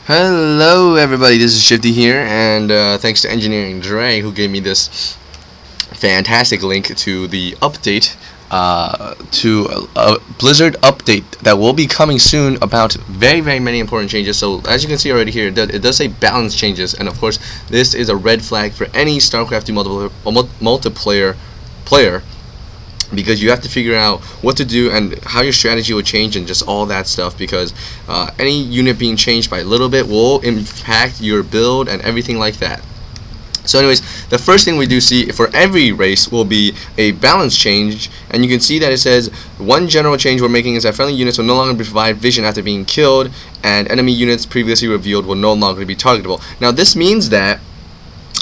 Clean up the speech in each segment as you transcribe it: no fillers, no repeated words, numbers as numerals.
Hello everybody, this is Shifty here, and thanks to Engineering Dre who gave me this fantastic link to the update, to a Blizzard update that will be coming soon about very many important changes. So as you can see already here, it does say balance changes, and of course this is a red flag for any StarCraft 2 multiplayer player, because you have to figure out what to do and how your strategy will change and just all that stuff, because any unit being changed by a little bit will impact your build and everything like that. So anyways, the first thing we do see for every race will be a balance change, and you can see that it says one general change we're making is that friendly units will no longer provide vision after being killed, and enemy units previously revealed will no longer be targetable. Now this means that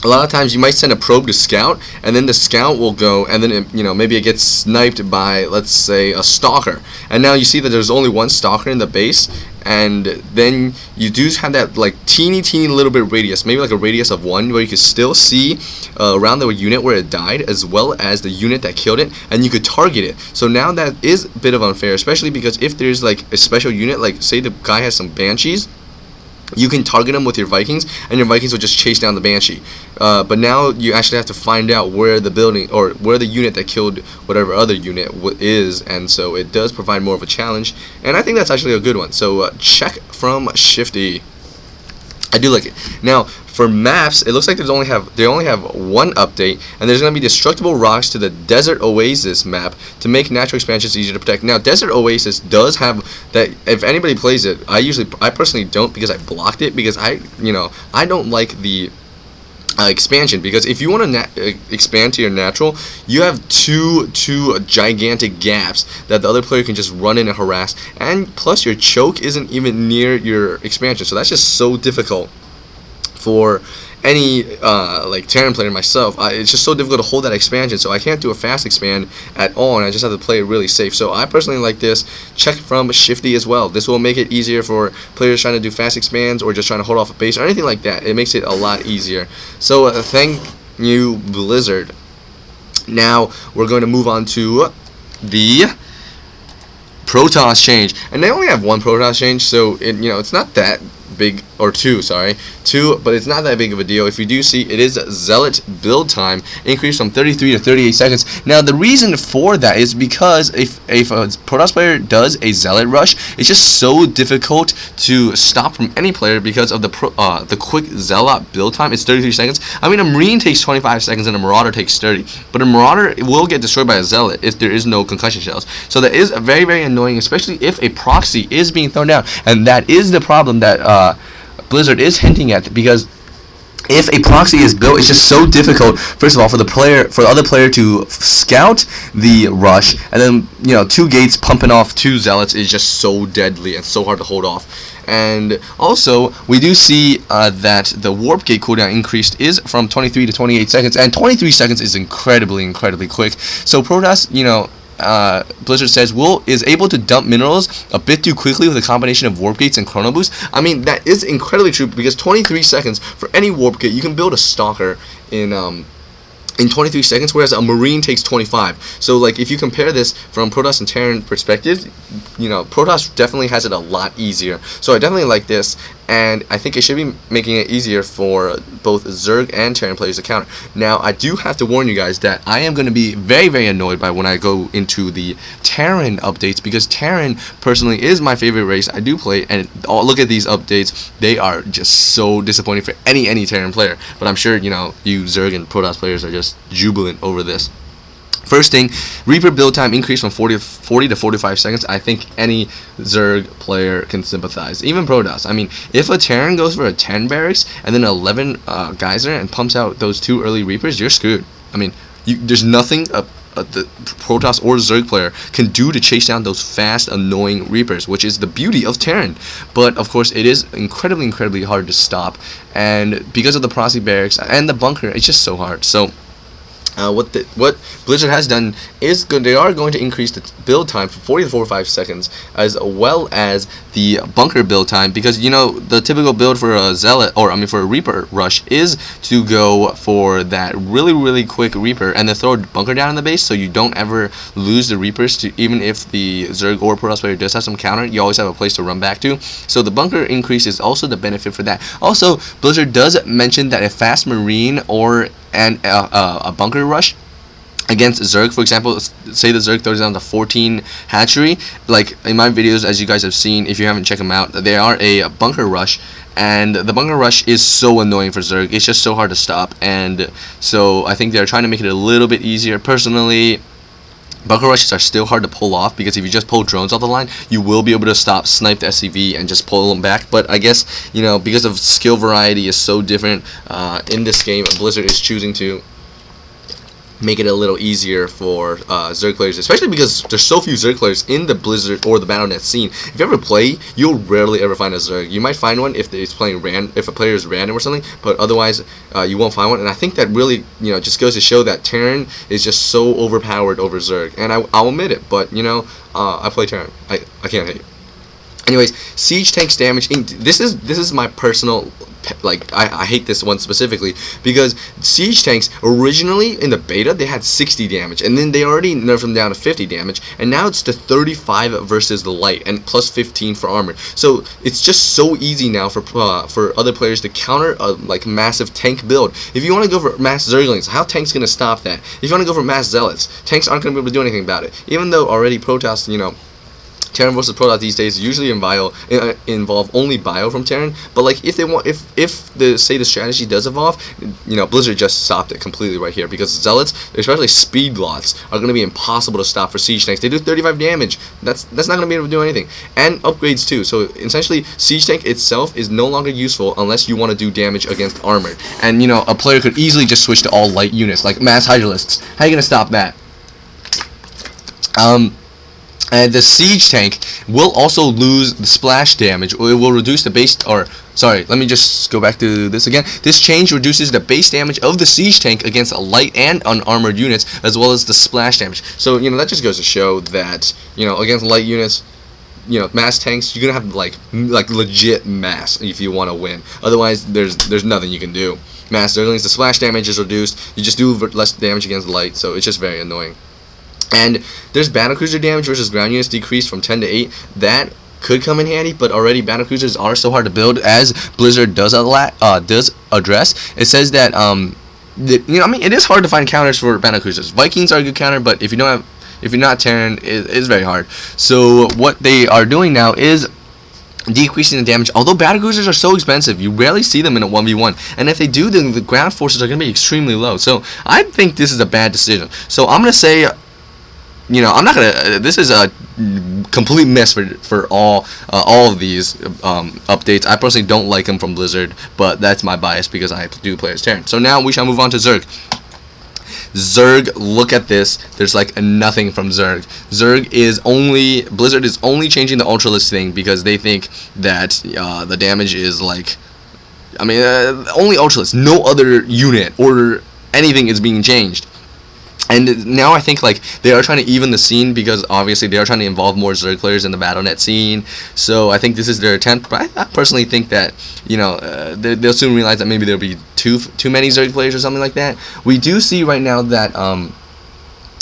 a lot of times you might send a probe to scout, and then the scout will go, and then maybe it gets sniped by, let's say, a stalker, and now you see that there's only one stalker in the base, and then you do have that like teeny little bit radius, maybe like a radius of 1, where you can still see around the unit where it died, as well as the unit that killed it, and you could target it. So now that is a bit of unfair, especially because if there's like a special unit, like say the guy has some banshees, you can target them with your Vikings, and your Vikings will just chase down the Banshee. But now you actually have to find out where the building, or where the unit that killed whatever other unit is, and so it does provide more of a challenge, and I think that's actually a good one. So check from Shifty. I do like it. Now for maps, it looks like they only have one update, and there's going to be destructible rocks to the Desert Oasis map to make natural expansions easier to protect. Now Desert Oasis does have that. If anybody plays it, I personally don't, because I blocked it, because I don't like the expansion, because if you want to expand to your natural, you have two gigantic gaps that the other player can just run in and harass, and plus your choke isn't even near your expansion, so that's just so difficult for any like Terran player myself. It's just so difficult to hold that expansion, so I can't do a fast expand at all, and I just have to play it really safe. So I personally like this. Check from Shifty as well. This will make it easier for players trying to do fast expands, or just trying to hold off a base or anything like that. It makes it a lot easier. So thank you, Blizzard. Now we're going to move on to the Protoss change, and they only have one Protoss change, so it's not that big, or two, but it's not that big of a deal. If you do see, it is Zealot build time increased from 33 to 38 seconds. Now the reason for that is because if a Protoss player does a Zealot rush, it's just so difficult to stop from any player because of the quick Zealot build time. It's 33 seconds. I mean, a Marine takes 25 seconds and a Marauder takes 30, but a Marauder will get destroyed by a Zealot if there is no concussion shells. So that is very annoying, especially if a proxy is being thrown down, and that is the problem that Blizzard is hinting at, because if a proxy is built, it's just so difficult, first of all, for the other player to scout the rush, and then 2 gates pumping off 2 zealots is just so deadly and so hard to hold off. And also we do see that the warp gate cooldown increased is from 23 to 28 seconds, and 23 seconds is incredibly quick. So Protoss, Blizzard says is able to dump minerals a bit too quickly with a combination of warp gates and chrono boost. I mean, that is incredibly true, because 23 seconds for any warp gate, you can build a stalker in 23 seconds, whereas a Marine takes 25. So like, if you compare this from Protoss and Terran perspective, Protoss definitely has it a lot easier. So I definitely like this, and I think it should be making it easier for both Zerg and Terran players to counter. Now I do have to warn you guys that I am going to be very annoyed by when I go into the Terran updates, because Terran personally is my favorite race. I do play, and look at these updates. They are just so disappointing for any Terran player, but I'm sure you Zerg and Protoss players are just jubilant over this. First thing, Reaper build time increased from 40 to 45 seconds. I think any Zerg player can sympathize, even Protoss. I mean, if a Terran goes for a 10 barracks and then 11 Geyser and pumps out those 2 early Reapers, you're screwed. I mean, there's nothing the Protoss or Zerg player can do to chase down those fast, annoying Reapers, which is the beauty of Terran. But of course, it is incredibly hard to stop, and because of the proxy barracks and the bunker, it's just so hard. So What Blizzard has done is good. They are going to increase the build time from 40 to 45 seconds, as well as the bunker build time, because you know the typical build for a Zealot, or I mean for a Reaper rush, is to go for that really quick Reaper and then throw a bunker down in the base, so you don't ever lose the Reapers. To even if the Zerg or Protoss player does have some counter, you always have a place to run back to. So the bunker increase is also the benefit for that. Also, Blizzard does mention that a fast Marine or a bunker rush against Zerg, for example, say the Zerg throws down the 14 hatchery, like in my videos, as you guys have seen, if you haven't checked them out, they are a bunker rush, and the bunker rush is so annoying for Zerg. It's just so hard to stop, and so I think they're trying to make it a little bit easier. Personally, bunker rushes are still hard to pull off, because if you just pull drones off the line, you will be able to snipe the SCV and just pull them back. But I guess, you know, because of skill variety is so different in this game, Blizzard is choosing to make it a little easier for Zerg players, especially because there's so few Zerg players in the Blizzard or the Bnet scene. If you ever play, you'll rarely ever find a Zerg. You might find one if it's playing if a player is random or something, but otherwise you won't find one. And I think that really, you know, just goes to show that Terran is just so overpowered over Zerg. And I'll admit it, but you know, I play Terran. I can't hate. Anyways, siege tanks damage. This is my personal, like, I hate this one specifically, because siege tanks originally in the beta they had 60 damage, and then they already nerfed them down to 50 damage, and now it's to 35 versus the light and plus 15 for armor. So it's just so easy now for other players to counter a like massive tank build. If you want to go for mass Zerglings, how tanks gonna stop that? If you want to go for mass Zealots, tanks aren't gonna be able to do anything about it. Even though already Protoss, you know, Terran versus Protoss these days usually involve only bio from Terran, but like if they want, if the say the strategy does evolve, you know, Blizzard just stopped it completely right here, because Zealots, especially speed lots, are going to be impossible to stop for siege tanks. They do 35 damage. That's not going to be able to do anything, and upgrades too. So essentially, siege tank itself is no longer useful unless you want to do damage against armored. And you know, a player could easily just switch to all light units like mass Hydralisks. How are you going to stop that? And the siege tank will also lose the splash damage. It will reduce the base, or sorry, let me just go back to this again. This change reduces the base damage of the siege tank against light and unarmored units, as well as the splash damage. So you know, that just goes to show that, you know, against light units, you know, mass tanks, you're gonna have like legit mass if you want to win. Otherwise, there's nothing you can do. Mass Zerglings, the splash damage is reduced. You just do less damage against light, so it's just very annoying. And there's battlecruiser damage versus ground units decreased from 10 to 8. That could come in handy, but already battlecruisers are so hard to build, as Blizzard does address. It says that you know, I mean, it is hard to find counters for battlecruisers. Vikings are a good counter, but if you don't have, if you're not Terran, it's very hard. So what they are doing now is decreasing the damage. Although battlecruisers are so expensive, you rarely see them in a 1v1, and if they do, then the ground forces are going to be extremely low. So I think this is a bad decision. So I'm going to say, you know, I'm not gonna. This is a complete mess for all of these updates. I personally don't like them from Blizzard, but that's my bias because I do play as Terran. So now we shall move on to Zerg. Zerg, look at this. There's like nothing from Zerg. Blizzard is only changing the Ultralisk thing because they think that the damage is like, I mean, only Ultralisk. No other unit or anything is being changed. And now I think like they are trying to even the scene, because obviously they are trying to involve more Zerg players in the Battle.net scene. So I think this is their attempt. But I personally think that, you know, they'll soon realize that maybe there'll be too many Zerg players or something like that. We do see right now that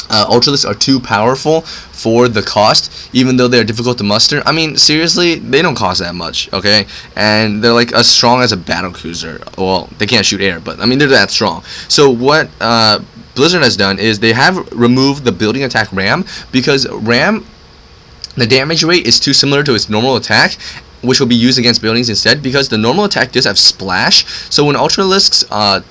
Ultralisks are too powerful for the cost, even though they're difficult to muster. I mean, seriously, they don't cost that much, okay? And they're like as strong as a battlecruiser. Well, they can't shoot air, but I mean, they're that strong. So what Blizzard has done is they have removed the building attack ram, because ram, the damage rate is too similar to its normal attack, which will be used against buildings instead, because the normal attack does have splash. So when Ultralisks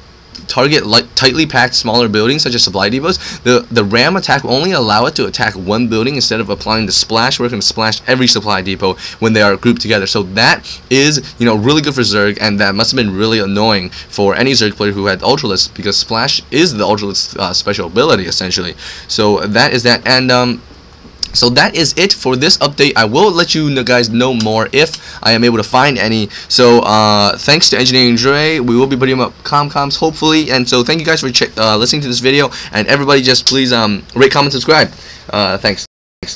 target tightly packed smaller buildings such as supply depots, the ram attack will only allow it to attack one building instead of applying the splash, where it can splash every supply depot when they are grouped together. So that is, you know, really good for Zerg, and that must have been really annoying for any Zerg player who had Ultralisk, because splash is the Ultralisk special ability essentially. So that is that. And So that is it for this update. I will let you guys know more if I am able to find any. So thanks to Engineering Dre, we will be putting up comms hopefully. And so thank you guys for listening to this video. And everybody just please rate, comment, subscribe. Thanks.